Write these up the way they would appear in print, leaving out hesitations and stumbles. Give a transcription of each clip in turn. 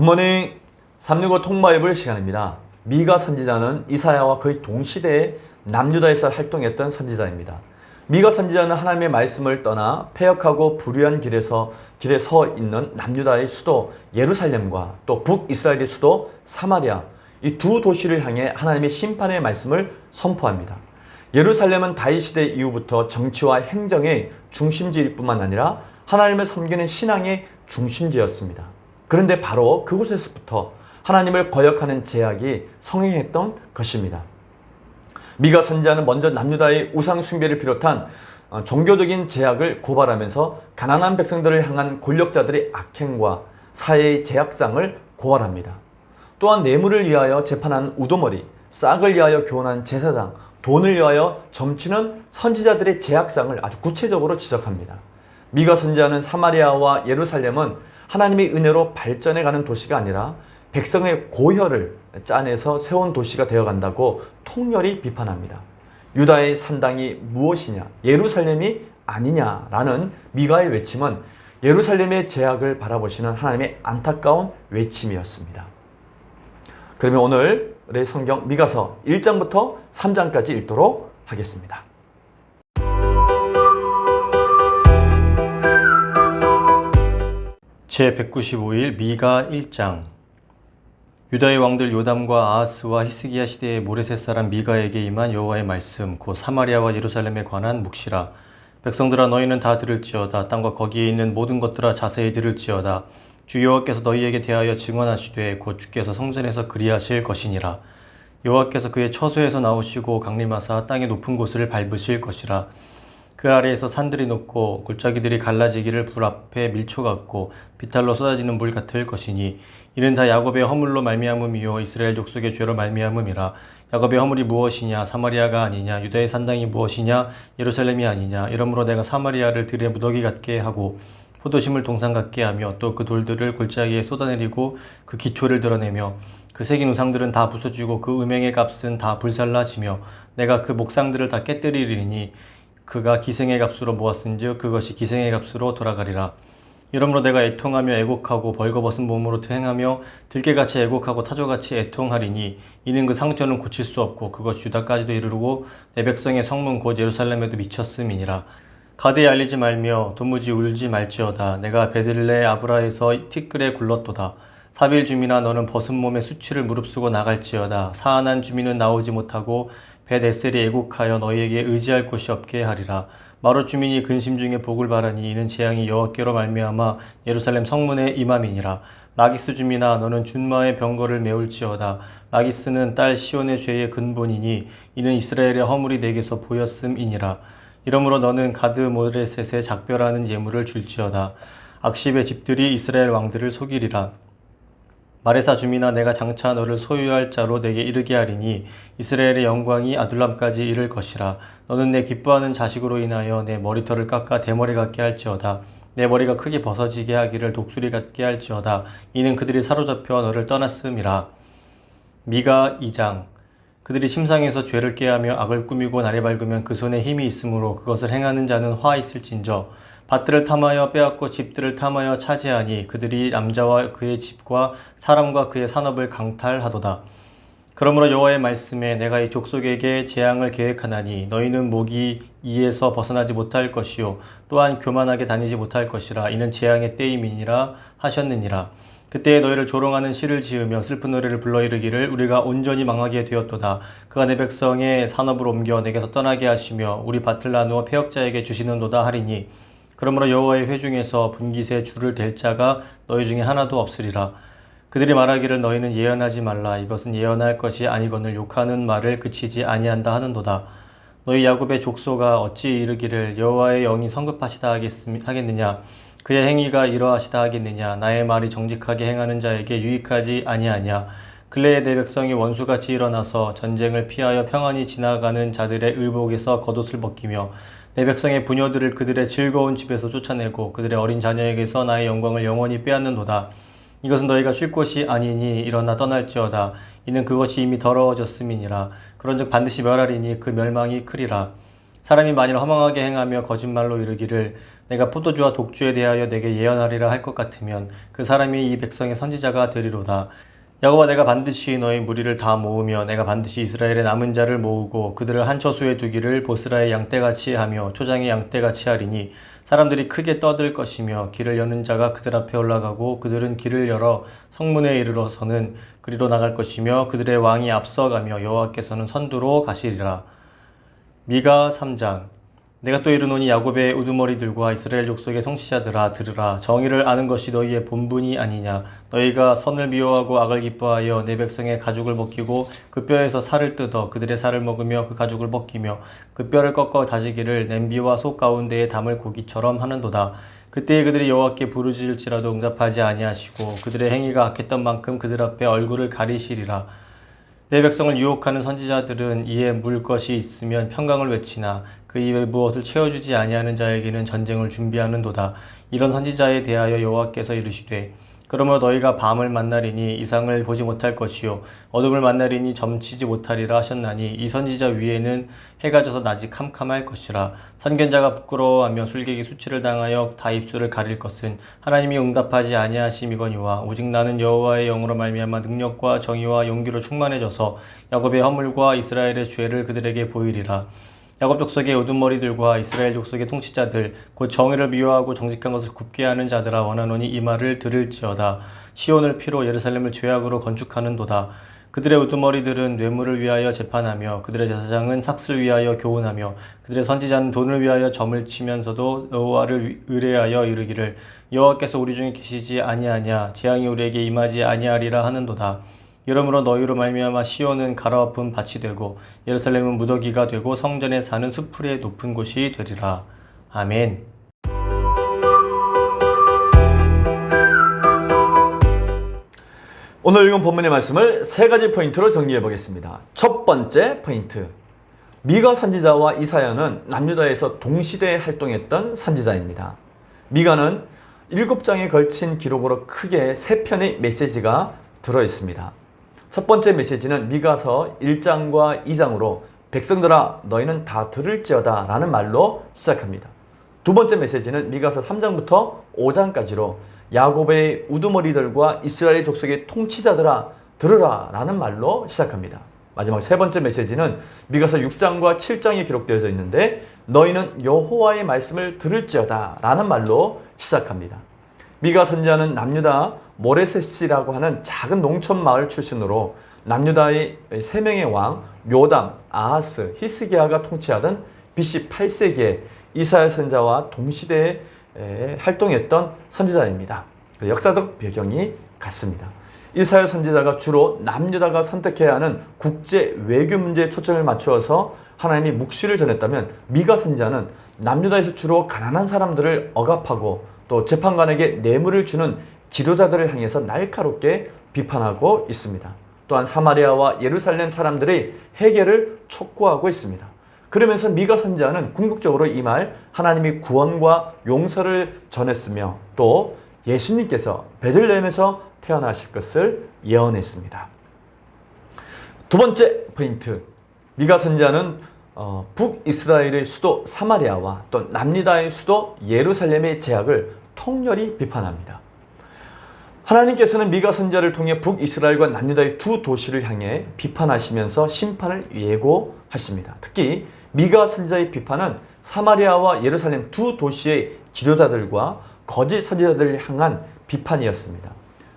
굿모닝 365 통바이블 시간입니다. 미가 선지자는 이사야와 거의 동시대에 남유다에서 활동했던 선지자입니다. 미가 선지자는 하나님의 말씀을 떠나 패역하고 불의한 길에 서 있는 남유다의 수도 예루살렘과 또 북이스라엘의 수도 사마리아, 이 두 도시를 향해 하나님의 심판의 말씀을 선포합니다. 예루살렘은 다윗 시대 이후부터 정치와 행정의 중심지일 뿐만 아니라 하나님을 섬기는 신앙의 중심지였습니다. 그런데 바로 그곳에서부터 하나님을 거역하는 제약이 성행했던 것입니다. 미가 선지자는 먼저 남유다의 우상 숭배를 비롯한 종교적인 제약을 고발하면서 가난한 백성들을 향한 권력자들의 악행과 사회의 제약상을 고발합니다. 또한 뇌물을 위하여 재판한 우두머리, 싹을 위하여 교훈한 제사장, 돈을 위하여 점치는 선지자들의 제약상을 아주 구체적으로 지적합니다. 미가 선지자는 사마리아와 예루살렘은 하나님의 은혜로 발전해가는 도시가 아니라 백성의 고혈을 짜내서 세운 도시가 되어간다고 통렬히 비판합니다. 유다의 산당이 무엇이냐, 예루살렘이 아니냐라는 미가의 외침은 예루살렘의 제약을 바라보시는 하나님의 안타까운 외침이었습니다. 그러면 오늘의 성경 미가서 1장부터 3장까지 읽도록 하겠습니다. 제195일 미가 1장. 유다의 왕들 요담과 아하스와 히스기야 시대의 모레셋 사람 미가에게 임한 여호와의 말씀 곧 사마리아와 예루살렘에 관한 묵시라. 백성들아 너희는 다 들을지어다. 땅과 거기에 있는 모든 것들아 자세히 들을지어다. 주 여호와께서 너희에게 대하여 증언하시되 곧 주께서 성전에서 그리하실 것이니라. 여호와께서 그의 처소에서 나오시고 강림하사 땅의 높은 곳을 밟으실 것이라. 그 아래에서 산들이 높고 골짜기들이 갈라지기를 불 앞에 밀초 같고 비탈로 쏟아지는 물 같을 것이니 이는 다 야곱의 허물로 말미암음이요 이스라엘 족속의 죄로 말미암음이라. 야곱의 허물이 무엇이냐, 사마리아가 아니냐, 유다의 산당이 무엇이냐, 예루살렘이 아니냐. 이러므로 내가 사마리아를 들의 무더기 같게 하고 포도심을 동산 같게 하며 또 그 돌들을 골짜기에 쏟아내리고 그 기초를 드러내며 그 새긴 우상들은 다 부서지고 그 음행의 값은 다 불살라지며 내가 그 목상들을 다 깨뜨리리니 그가 기생의 값으로 모았은즉 그것이 기생의 값으로 돌아가리라. 이러므로 내가 애통하며 애곡하고 벌거벗은 몸으로 행하며 들깨같이 애곡하고 타조같이 애통하리니 이는 그 상처는 고칠 수 없고 그것이 유다까지도 이르르고 내 백성의 성문 곧 예루살렘에도 미쳤음이니라. 가드에 알리지 말며 도무지 울지 말지어다. 내가 베들레 아브라에서 티끌에 굴렀도다. 사빌 주민아 너는 벗은 몸에 수치를 무릅쓰고 나갈지어다. 사안한 주민은 나오지 못하고 벳에셀이 애곡하여 너희에게 의지할 곳이 없게 하리라. 마롯 주민이 근심 중에 복을 바라니 이는 재앙이 여호와께로 말미암아 예루살렘 성문에 임함이니라. 라기스 주민아 너는 준마의 병거를 메울지어다. 라기스는 딸 시온의 죄의 근본이니 이는 이스라엘의 허물이 내게서 보였음이니라. 이러므로 너는 가드 모레셋에 작별하는 예물을 줄지어다. 악십의 집들이 이스라엘 왕들을 속이리라. 마레사 주민아 내가 장차 너를 소유할 자로 내게 이르게 하리니 이스라엘의 영광이 아둘람까지 이를 것이라. 너는 내 기뻐하는 자식으로 인하여 내 머리털을 깎아 대머리 같게 할지어다. 내 머리가 크게 벗어지게 하기를 독수리 같게 할지어다. 이는 그들이 사로잡혀 너를 떠났음이라. 미가 2장. 그들이 심상에서 죄를 깨하며 악을 꾸미고 날에 밝으면 그 손에 힘이 있으므로 그것을 행하는 자는 화 있을진저. 밭들을 탐하여 빼앗고 집들을 탐하여 차지하니 그들이 남자와 그의 집과 사람과 그의 산업을 강탈하도다. 그러므로 여호와의 말씀에 내가 이 족속에게 재앙을 계획하나니 너희는 목이 이에서 벗어나지 못할 것이요 또한 교만하게 다니지 못할 것이라. 이는 재앙의 때임이니라 하셨느니라. 그때에 너희를 조롱하는 시를 지으며 슬픈 노래를 불러 이르기를 우리가 온전히 망하게 되었도다. 그가 내 백성의 산업을 옮겨 내게서 떠나게 하시며 우리 밭을 나누어 패역자에게 주시는도다 하리니 그러므로 여호와의 회중에서 분깃에 줄을 댈 자가 너희 중에 하나도 없으리라. 그들이 말하기를 너희는 예언하지 말라. 이것은 예언할 것이 아니거늘 욕하는 말을 그치지 아니한다 하는도다. 너희 야곱의 족소가 어찌 이르기를 여호와의 영이 성급하시다 하겠느냐. 그의 행위가 이러하시다 하겠느냐. 나의 말이 정직하게 행하는 자에게 유익하지 아니하냐. 근래에 내 백성이 원수같이 일어나서 전쟁을 피하여 평안히 지나가는 자들의 의복에서 겉옷을 벗기며 내 백성의 부녀들을 그들의 즐거운 집에서 쫓아내고 그들의 어린 자녀에게서 나의 영광을 영원히 빼앗는도다. 이것은 너희가 쉴 곳이 아니니 일어나 떠날지어다. 이는 그것이 이미 더러워졌음이니라. 그런즉 반드시 멸하리니 그 멸망이 크리라. 사람이 만일 허망하게 행하며 거짓말로 이르기를 내가 포도주와 독주에 대하여 내게 예언하리라 할 것 같으면 그 사람이 이 백성의 선지자가 되리로다. 여호와 내가 반드시 너희 무리를 다 모으며 내가 반드시 이스라엘의 남은 자를 모으고 그들을 한 처소에 두기를 보스라의 양떼같이 하며 초장의 양떼같이 하리니 사람들이 크게 떠들 것이며 길을 여는 자가 그들 앞에 올라가고 그들은 길을 열어 성문에 이르러서는 그리로 나갈 것이며 그들의 왕이 앞서가며 여호와께서는 선두로 가시리라. 미가 3장. 내가 또 이르노니 야곱의 우두머리들과 이스라엘 족속의 성취자들아 들으라. 정의를 아는 것이 너희의 본분이 아니냐. 너희가 선을 미워하고 악을 기뻐하여 내 백성의 가죽을 벗기고 그 뼈에서 살을 뜯어 그들의 살을 먹으며 그 가죽을 벗기며 그 뼈를 꺾어 다지기를 냄비와 속 가운데에 담을 고기처럼 하는도다. 그때에 그들이 여호와께 부르짖을지라도 응답하지 아니하시고 그들의 행위가 악했던 만큼 그들 앞에 얼굴을 가리시리라. 내 백성을 유혹하는 선지자들은 이에 물 것이 있으면 평강을 외치나 그 입에 무엇을 채워주지 아니하는 자에게는 전쟁을 준비하는도다. 이런 선지자에 대하여 여호와께서 이르시되 그러므로 너희가 밤을 만나리니 이상을 보지 못할 것이요 어둠을 만나리니 점치지 못하리라 하셨나니 이 선지자 위에는 해가 져서 낮이 캄캄할 것이라. 선견자가 부끄러워하며 술객이 수치를 당하여 다 입술을 가릴 것은 하나님이 응답하지 아니하심이거니와 오직 나는 여호와의 영으로 말미암아 능력과 정의와 용기로 충만해져서 야곱의 허물과 이스라엘의 죄를 그들에게 보이리라. 야곱 족속의 우두머리들과 이스라엘 족속의 통치자들 곧 정의를 미워하고 정직한 것을 굽게 하는 자들아 원하노니 이 말을 들을지어다. 시온을 피로 예루살렘을 죄악으로 건축하는도다. 그들의 우두머리들은 뇌물을 위하여 재판하며 그들의 제사장은 삭슬 위하여 교훈하며 그들의 선지자는 돈을 위하여 점을 치면서도 여호와를 의뢰하여 이르기를 여호와께서 우리 중에 계시지 아니하냐 재앙이 우리에게 임하지 아니하리라 하는도다. 이러므로 너희로 말미암아 시온은 가라엎은 밭이 되고 예루살렘은 무더기가 되고 성전에 사는 수풀의 높은 곳이 되리라. 아멘. 오늘 읽은 본문의 말씀을 세 가지 포인트로 정리해 보겠습니다. 첫 번째 포인트. 미가 선지자와 이사야는 남유다에서 동시대에 활동했던 선지자입니다. 미가는 7장에 걸친 기록으로 크게 3편의 메시지가 들어 있습니다. 첫 번째 메시지는 미가서 1장과 2장으로 백성들아 너희는 다 들을지어다 라는 말로 시작합니다. 두 번째 메시지는 미가서 3장부터 5장까지로 야곱의 우두머리들과 이스라엘 족속의 통치자들아 들으라 라는 말로 시작합니다. 마지막 세 번째 메시지는 미가서 6장과 7장에 기록되어져 있는데 너희는 여호와의 말씀을 들을지어다 라는 말로 시작합니다. 미가 선지자는 남유다 모레셋이라고 하는 작은 농촌 마을 출신으로 남유다의 3명의 왕 요담, 아하스, 히스기야가 통치하던 BC 8세기에 이사야 선지자와 동시대에 활동했던 선지자입니다. 역사적 배경이 같습니다. 이사야 선지자가 주로 남유다가 선택해야 하는 국제 외교 문제에 초점을 맞추어서 하나님이 묵시를 전했다면 미가 선지자는 남유다에서 주로 가난한 사람들을 억압하고 또 재판관에게 뇌물을 주는 지도자들을 향해서 날카롭게 비판하고 있습니다. 또한 사마리아와 예루살렘 사람들의 해결을 촉구하고 있습니다. 그러면서 미가 선지자는 궁극적으로 이 말 하나님이 구원과 용서를 전했으며 또 예수님께서 베들레헴에서 태어나실 것을 예언했습니다. 두 번째 포인트. 미가 선지자는 북이스라엘의 수도 사마리아와 또 남유다의 수도 예루살렘의 제약을 통렬히 비판합니다. 하나님께서는 미가 선지자를 통해 북이스라엘과 남유다의 두 도시를 향해 비판하시면서 심판을 예고하십니다. 특히 미가 선지자의 비판은 사마리아와 예루살렘 두 도시의 지도자들과 거짓 선지자들을 향한 비판이었습니다.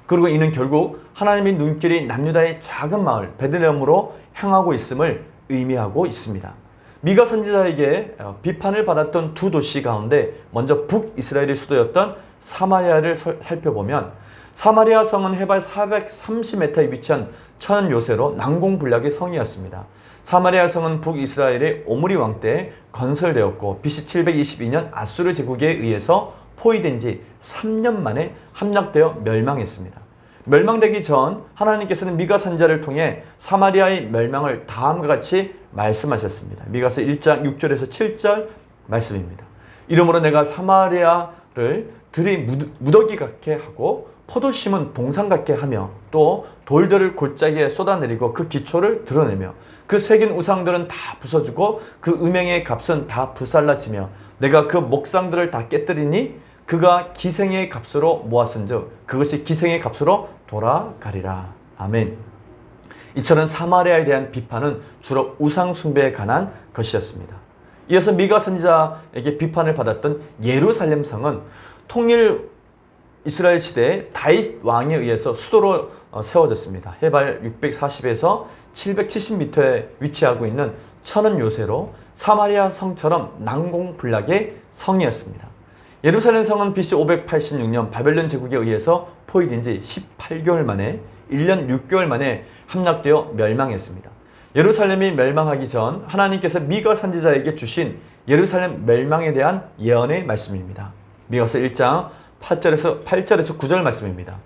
그리고 이는 결국 하나님의 눈길이 남유다의 작은 마을 베들레헴으로 향하고 있음을 의미하고 있습니다. 미가 선지자에게 비판을 받았던 두 도시 가운데 먼저 북이스라엘의 수도였던 사마리아를 살펴보면 사마리아 성은 해발 430m에 위치한 천연 요새로 난공불락의 성이었습니다. 사마리아 성은 북이스라엘의 오므리 왕 때 건설되었고 BC 722년 아수르 제국에 의해서 포위된 지 3년 만에 함락되어 멸망했습니다. 멸망되기 전 하나님께서는 미가 선지자를 통해 사마리아의 멸망을 다음과 같이 말씀하셨습니다. 미가서 1장 6절에서 7절 말씀입니다. 이러므로 내가 사마리아를 들이 무더기 같게 하고 포도심은 동상 같게 하며 또 돌들을 골짜기에 쏟아내리고 그 기초를 드러내며 그 새긴 우상들은 다 부숴주고 그 음행의 값은 다 불살라지며 내가 그 목상들을 다 깨뜨리니 그가 기생의 값으로 모았은즉 그것이 기생의 값으로 돌아가리라. 아멘. 이처럼 사마리아에 대한 비판은 주로 우상 숭배에 관한 것이었습니다. 이어서 미가 선지자에게 비판을 받았던 예루살렘 성은 통일 이스라엘 시대에 다윗 왕에 의해서 수도로 세워졌습니다. 해발 640에서 770m에 위치하고 있는 천은 요새로 사마리아 성처럼 난공불락의 성이었습니다. 예루살렘 성은 BC 586년 바벨론 제국에 의해서 포위된 지 18개월 만에 1년 6개월 만에 함락되어 멸망했습니다. 예루살렘이 멸망하기 전 하나님께서 미가 선지자에게 주신 예루살렘 멸망에 대한 예언의 말씀입니다. 미가서 1장 8절에서 9절 말씀입니다.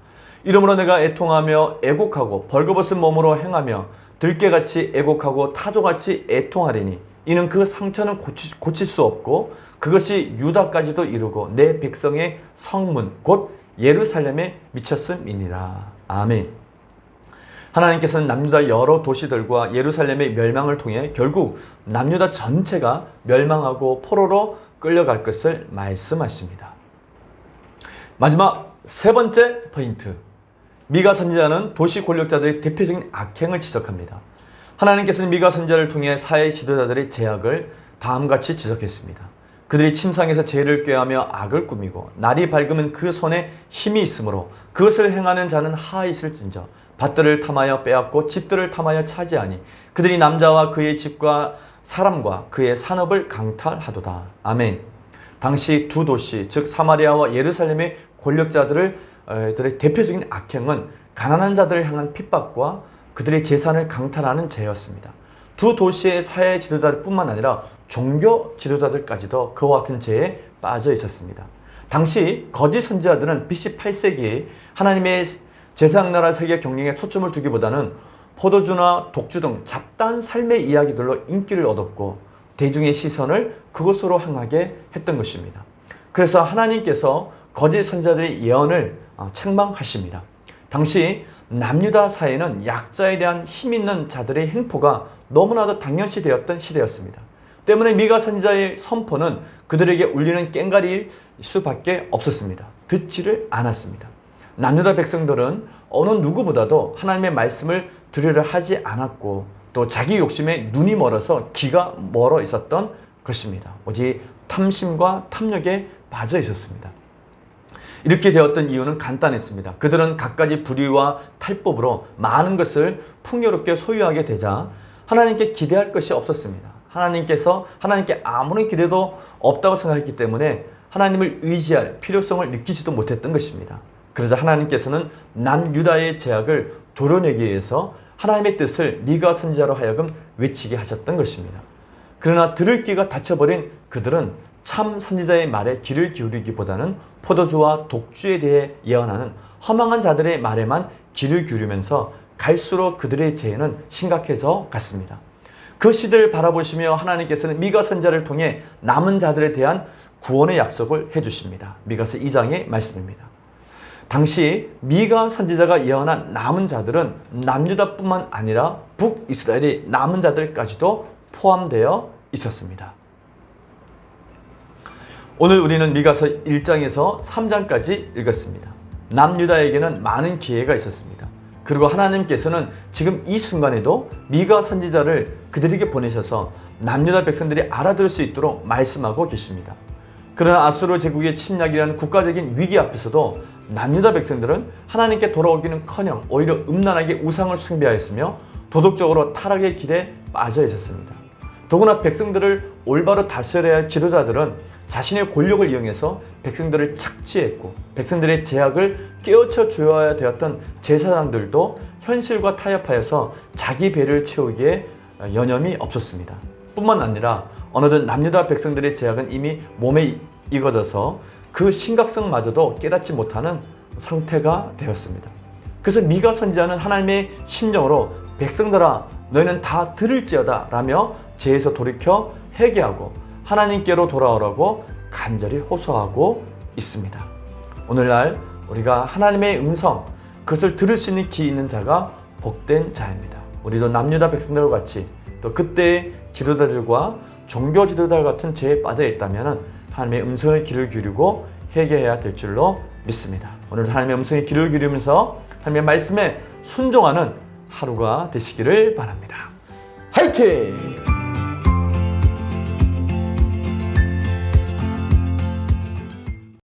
이러므로 내가 애통하며 애곡하고 벌거벗은 몸으로 행하며 들깨같이 애곡하고 타조같이 애통하리니 이는 그 상처는 고칠 수 없고 그것이 유다까지도 이루고 내 백성의 성문 곧 예루살렘에 미쳤음이니라. 아멘. 하나님께서는 남유다 여러 도시들과 예루살렘의 멸망을 통해 결국 남유다 전체가 멸망하고 포로로 끌려갈 것을 말씀하십니다. 마지막 세 번째 포인트. 미가 선지자는 도시 권력자들의 대표적인 악행을 지적합니다. 하나님께서는 미가 선지자를 통해 사회 지도자들의 죄악을 다음같이 지적했습니다. 그들이 침상에서 죄를 꾀하며 악을 꾸미고 날이 밝으면 그 손에 힘이 있으므로 그것을 행하는 자는 하 있을진저 밭들을 탐하여 빼앗고 집들을 탐하여 차지하니 그들이 남자와 그의 집과 사람과 그의 산업을 강탈하도다. 아멘. 당시 두 도시 즉 사마리아와 예루살렘의 권력자들의 대표적인 악행은 가난한 자들을 향한 핍박과 그들의 재산을 강탈하는 죄였습니다. 두 도시의 사회 지도자들뿐만 아니라 종교 지도자들까지도 그와 같은 죄에 빠져 있었습니다. 당시 거짓 선지자들은 BC 8세기에 하나님의 제사장나라 세계 경영에 초점을 두기보다는 포도주나 독주 등 잡다한 삶의 이야기들로 인기를 얻었고 대중의 시선을 그곳으로 향하게 했던 것입니다. 그래서 하나님께서 거짓 선지자들의 예언을 책망하십니다. 당시 남유다 사회는 약자에 대한 힘 있는 자들의 행포가 너무나도 당연시되었던 시대였습니다. 때문에 미가 선지자의 선포는 그들에게 울리는 꽹과리일 수밖에 없었습니다. 듣지를 않았습니다. 남유다 백성들은 어느 누구보다도 하나님의 말씀을 들으려 하지 않았고 또 자기 욕심에 눈이 멀어서 귀가 멀어 있었던 것입니다. 오직 탐심과 탐욕에 빠져 있었습니다. 이렇게 되었던 이유는 간단했습니다. 그들은 갖가지 불의와 탈법으로 많은 것을 풍요롭게 소유하게 되자 하나님께 기대할 것이 없었습니다. 하나님께 아무런 기대도 없다고 생각했기 때문에 하나님을 의지할 필요성을 느끼지도 못했던 것입니다. 그러자 하나님께서는 남유다의 죄악을 도려내기 위해서 하나님의 뜻을 미가 선지자로 하여금 외치게 하셨던 것입니다. 그러나 들을 귀가 닫혀버린 그들은 참 선지자의 말에 귀를 기울이기보다는 포도주와 독주에 대해 예언하는 허망한 자들의 말에만 귀를 기울이면서 갈수록 그들의 죄는 심각해져 갔습니다. 그 시대를 바라보시며 하나님께서는 미가 선지자를 통해 남은 자들에 대한 구원의 약속을 해주십니다. 미가서 2장의 말씀입니다. 당시 미가 선지자가 예언한 남은 자들은 남유다뿐만 아니라 북이스라엘의 남은 자들까지도 포함되어 있었습니다. 오늘 우리는 미가서 1장에서 3장까지 읽었습니다. 남유다에게는 많은 기회가 있었습니다. 그리고 하나님께서는 지금 이 순간에도 미가 선지자를 그들에게 보내셔서 남유다 백성들이 알아들을 수 있도록 말씀하고 계십니다. 그러나 아수르 제국의 침략이라는 국가적인 위기 앞에서도 남유다 백성들은 하나님께 돌아오기는커녕 오히려 음란하게 우상을 숭배하였으며 도덕적으로 타락의 길에 빠져 있었습니다. 더구나 백성들을 올바로 다스려야 할 지도자들은 자신의 권력을 이용해서 백성들을 착취했고 백성들의 죄악을 깨우쳐 주어야 되었던 제사장들도 현실과 타협하여서 자기 배를 채우기에 여념이 없었습니다. 뿐만 아니라 어느덧 남유다 백성들의 죄악은 이미 몸에 익어져서 그 심각성마저도 깨닫지 못하는 상태가 되었습니다. 그래서 미가 선지자는 하나님의 심정으로 백성들아 너희는 다 들을지어다 라며 죄에서 돌이켜 회개하고 하나님께로 돌아오라고 간절히 호소하고 있습니다. 오늘날 우리가 하나님의 음성, 그것을 들을 수 있는 귀 있는 자가 복된 자입니다. 우리도 남유다 백성들과 같이 또 그때의 지도자들과 종교 지도자들 같은 죄에 빠져 있다면 하나님의 음성을 귀를 기울이고 회개해야 될 줄로 믿습니다. 오늘 하나님의 음성에 귀를 기울이면서 하나님의 말씀에 순종하는 하루가 되시기를 바랍니다. 화이팅!